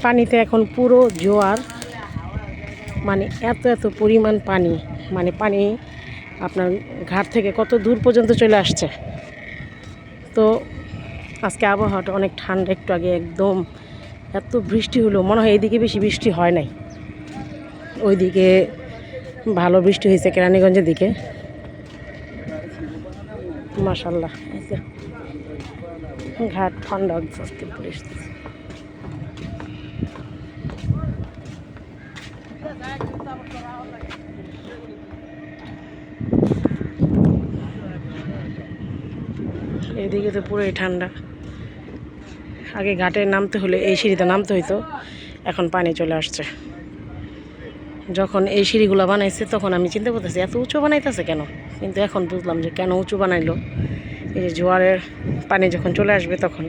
পানিতে এখন পুরো জোয়ার, মানে এত এত পরিমাণ পানি, মানে পানি আপনার ঘাট থেকে কত দূর পর্যন্ত চলে আসছে। তো আজকে আবহাওয়াটা অনেক ঠান্ডা, একটু আগে একদম এত বৃষ্টি হলো, মনে হয় এইদিকে বেশি বৃষ্টি হয় নাই, ওইদিকে ভালো বৃষ্টি হয়েছে কেরানীগঞ্জের দিকে। মাশাআল্লাহ ঘাট ঠান্ডা আজকে পুলিশ। এদিকে তো পুরোই ঠান্ডা। আগে ঘাটে নামতে হলে এই সিঁড়িতে নামতে হইতো, এখন পানি চলে আসছে। যখন এই সিঁড়িগুলো বানাইছে তখন আমি চিন্তা করতেছি এত উঁচু বানাইতেছে কেন, কিন্তু এখন বুঝলাম যে কেন উঁচু বানাইলো। এই যে জোয়ারের পানি যখন চলে আসবে তখন